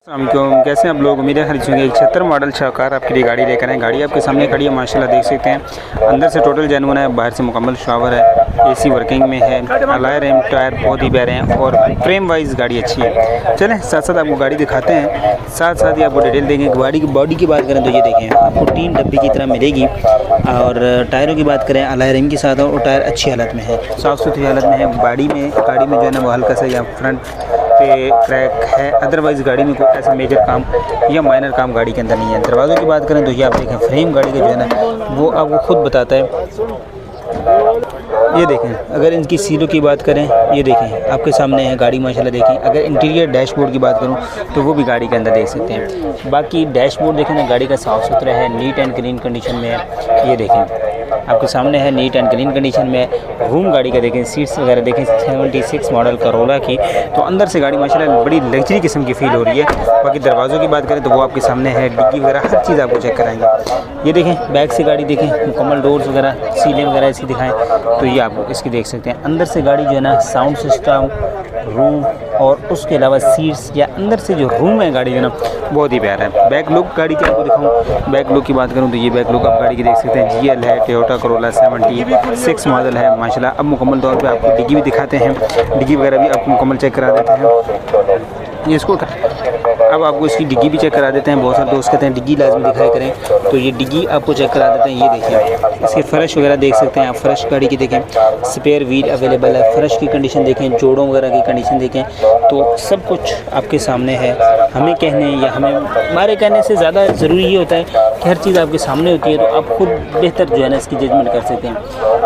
अस्सलामुअलैकुम, कैसे हैं आप लोग। उम्मीद है खरीद होंगे। 76 मॉडल शाहकार आपके लिए गाड़ी लेकर आए। गाड़ी आपके सामने खड़ी है, माशाल्लाह देख सकते हैं। अंदर से टोटल जेन्युइन है, बाहर से मुकम्मल शावर है, एसी वर्किंग में है, अलॉय रिम टायर बहुत ही प्यारे हैं और फ्रेम वाइज गाड़ी अच्छी है। चलें साथ साथ आपको गाड़ी दिखाते हैं, साथ साथ ही आपको डिटेल देंगे। गाड़ी की बॉडी की बात करें तो ये देखें, आपको 3 डब्बे की तरह मिलेगी। और टायरों की बात करें, अलॉय रिम के साथ और टायर अच्छी हालत में है, साफ़ सुथरी हालत में है। गाड़ी में जो है ना वो हल्का सा या फ्रंट पे क्रैक है, अदरवाइज़ गाड़ी में कोई ऐसा मेजर काम या माइनर काम गाड़ी के अंदर नहीं है। दरवाज़ों की बात करें तो ये आप देखें, फ्रेम गाड़ी का जो है ना वो आपको खुद बताता है। ये देखें, अगर इनकी सीलों की बात करें, ये देखें आपके सामने है गाड़ी माशाल्लाह देखें। अगर इंटीरियर डैशबोर्ड की बात करूं तो वो भी गाड़ी के अंदर देख सकते हैं। बाकी डैशबोर्ड देखें ना, गाड़ी का साफ़ सुथरा है, नीट एंड क्लीन कंडीशन में है। ये देखें आपके सामने है, नीट एंड क्लीन कंडीशन में। रूम गाड़ी का देखें, सीट्स वगैरह देखें, 76 मॉडल करोला की। तो अंदर से गाड़ी माशाल्लाह बड़ी लग्जरी किस्म की फ़ील हो रही है। बाकी दरवाज़ों की बात करें तो वो आपके सामने है, डिग्गी वगैरह हर चीज़ आपको चेक कराएंगे। ये देखें बैक से गाड़ी देखें, मुकम्मल डोर्स वगैरह, सीलें वगैरह इसकी दिखाएँ तो ये आप इसकी देख सकते हैं। अंदर से गाड़ी जो है ना, साउंड सिस्टम, रूम और उसके अलावा सीट्स या अंदर से जो रूम है गाड़ी जो ना बहुत ही प्यारा है। बैक लुक गाड़ी की आपको दिखाऊँ, बैक लुक की बात करूँ तो ये बैक लुक आप गाड़ी की देख सकते हैं। GL है, टोयोटा करोला 76 मॉडल है माशाल्लाह। अब मुकम्मल तौर पे आपको डिग्गी भी दिखाते हैं, डिग्गी वगैरह भी आपको मुकम्मल चेक करा देते हैं। ये इसको अब आपको इसकी डिग्गी भी चेक करा देते हैं। बहुत सारे दोस्त कहते हैं डिग्गी लाजमी दिखाई करें, तो ये डिग्गी आपको चेक करा देते हैं। ये देखें, इसके फ़र्श वगैरह देख सकते हैं आप, फ़र्श गाड़ी की देखें, स्पेयर व्हील अवेलेबल है, फ़र्श की कंडीशन देखें, जोड़ों वगैरह की कंडीशन देखें, तो सब कुछ आपके सामने है। हमें कहने या हमारे कहने से ज़्यादा ज़रूरी ये होता है कि हर चीज़ आपके सामने होती है, तो आप खुद बेहतर जो है ना इसकी जजमेंट कर सकते हैं।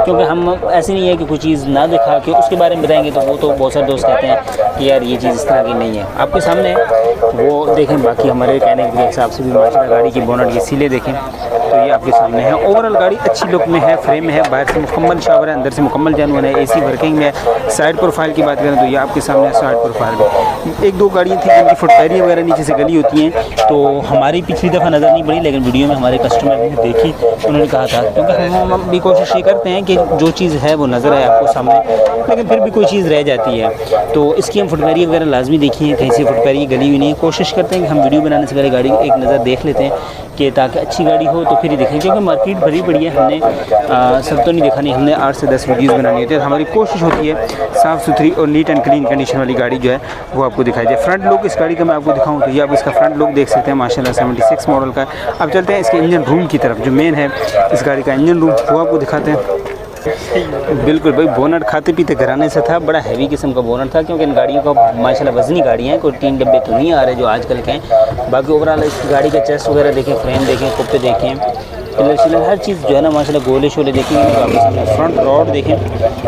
क्योंकि हम ऐसे नहीं है कि कोई चीज़ ना दिखा के उसके बारे में बताएंगे, तो वो तो बहुत सारे दोस्त कहते हैं कि यार ये चीज़ इस तरह की नहीं है। आपके सामने वो देखें, बाकी हमारे कहने के हिसाब से भी माशाल्लाह गाड़ी की बोनट की सीलें देखें तो ये आपके सामने है। ओवरऑल गाड़ी अच्छी लुक में है, फ्रेम में है, बाहर से मुकम्मल शावर है, अंदर से मुकम्मल जेन्युइन है, एसी वर्किंग में है। साइड प्रोफाइल की बात करें तो ये आपके सामने है साइड प्रोफाइल में। एक दो गाड़ियाँ थी जिनकी फुटपैरी वगैरह नीचे से गली होती हैं, तो हमारी पिछली दफ़ा नज़र नहीं पड़ी, लेकिन वीडियो में हमारे कस्टमर ने देखी, उन्होंने कहा था। क्योंकि हम भी कोशिश ये करते हैं कि जो चीज़ है वो नज़र आए आपको सामने, लेकिन फिर भी कोई चीज़ रह जाती है, तो इसकी हम फुटपैरी वगैरह लाजमी देखी है, कहीं से फुटपैरी गली हुई नहीं है। कोशिश करते हैं कि हम वीडियो बनाने से पहले गाड़ी एक नज़र देख लेते हैं कि ताकि अच्छी गाड़ी हो तो फिर ही देखें। क्योंकि मार्केट भरी पड़ी है, हमने सब तो नहीं देखा, नहीं, हमने 8 से 10 वीडियोज़ बनानी होती है। तो हमारी कोशिश होती है साफ़ सुथरी और नीट एंड क्लीन कंडीशन वाली गाड़ी जो है वो आपको दिखाई जाए। फ्रंट लुक इस गाड़ी का मैं आपको दिखाऊँ तो ये आप इसका फ्रंट लुक देख सकते हैं माशाल्लाह 76 मॉडल का। अब चलते हैं इसके इंजन रूम की तरफ, जो मेन है इस गाड़ी का इंजन रूम वो आपको दिखाते हैं। बिल्कुल भाई, बोनट खाते पीते घराने से था, बड़ा हैवी किस्म का बोनट था, क्योंकि इन गाड़ियों का माशाल्लाह वजनी गाड़ियाँ हैं, कोई 3 डब्बे तो नहीं आ रहे जो आजकल के हैं। बाकी ओवरऑल इस गाड़ी का चेस्ट वगैरह देखें, फ्रेम देखें, कुप्पे देखें, पिलर शिलर हर चीज़ जो है ना माशाल्लाह गोले शोले देखेंगे। फ्रंट रॉड देखें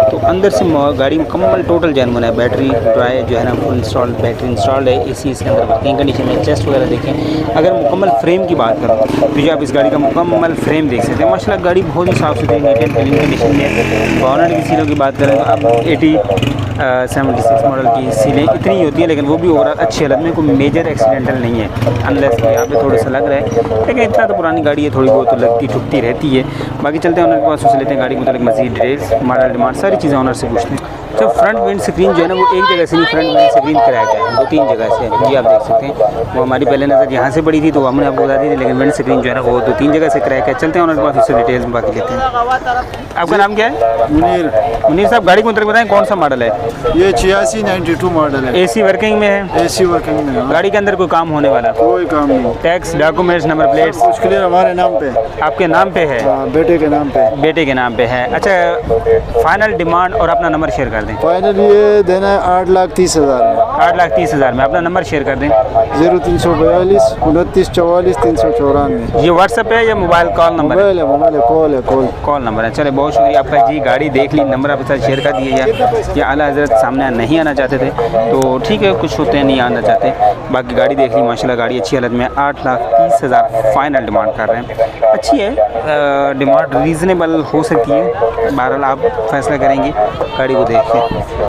तो अंदर से गाड़ी मुकम्मल टोटल जेन्युइन है। बैटरी ड्राई जो है ना फुल इंस्टॉल बैटरी इंस्टॉल्ड है, एसी इसके अंदर वर्किंग कंडीशन में। चेस्ट वगैरह देखें। अगर मुकम्मल फ्रेम की बात करूँ तो ये आप इस गाड़ी का मुकम्मल फ्रेम देख सकते हैं। माशाल्लाह गाड़ी बहुत ही साफ़ सुथरी नीट एंड क्लीन कंडीशन में है। बोनट की सीलों की बात करें तो अब 76 मॉडल की सीलें इतनी होती है, लेकिन वो भी ओवरऑल अच्छी हालत में, कोई मेजर एक्सीडेंटल नहीं है, अनलेस यहाँ पे थोड़ा सा लग रहा है, लेकिन इतना तो पुरानी गाड़ी है, थोड़ी बहुत तो लगती ठुकती रहती है। बाकी चलते हैं ऑनर के पास, उससे लेते हैं गाड़ी के मतलब मज़ीद डिटेल्स, मॉडल डिमांड सारी चीज़ें ऑनर से पूछते हैं। जब फ्रंट विंड स्क्रीन जो है ना वो एक जगह से नहीं, फ्रंट विंड स्क्रीन क्रैक है 2-3 जगह से, ये आप देख सकते हैं। वो हमारी पहले नज़र यहाँ से पड़ी थी तो हमने आपको बता दी थी, लेकिन विंड स्क्रीन जो है ना वो 2-3 जगह से क्रैक है। चलते हैं ऑनर के पास, उससे डिटेल्स में बाकी लेते हैं। आपका नाम क्या है? मुनीर साहब, गाड़ी को मतलब बताएं कौन सा मॉडल है? ये 86-92 मॉडल है। एसी वर्किंग में है? एसी वर्किंग में है। गाड़ी के अंदर कोई काम होने वाला? कोई काम नहीं। टैक्स डॉक्यूमेंट्स नंबर प्लेट्स कुछ क्लियर हमारे नाम पे। आपके नाम पे है? बेटे के नाम पे। बेटे के नाम पे है। अच्छा, फाइनल डिमांड और अपना नंबर शेयर कर दें। फाइनल ये देना है 8,30,000 में। 8,30,000 में अपना नंबर शेयर कर दें। 0342 29 44 394। ये व्हाट्सएप है या मोबाइल कॉल नंबर? मोबाइल है, कॉल नंबर है। चले, बहुत शुक्रिया आपका जी। गाड़ी देख ली, नंबर आपके साथ शेयर कर दिए, या आला हज़रत सामने नहीं आना चाहते थे तो ठीक है, कुछ होते हैं नहीं आना चाहते। बाकी गाड़ी देख ली माशाल्लाह, गाड़ी अच्छी हालत में। 8,30,000 फाइनल डिमांड कर रहे हैं। अच्छी है, डिमांड रीज़नेबल हो सकती है, बहरहाल आप फैसला करेंगे गाड़ी को देख के।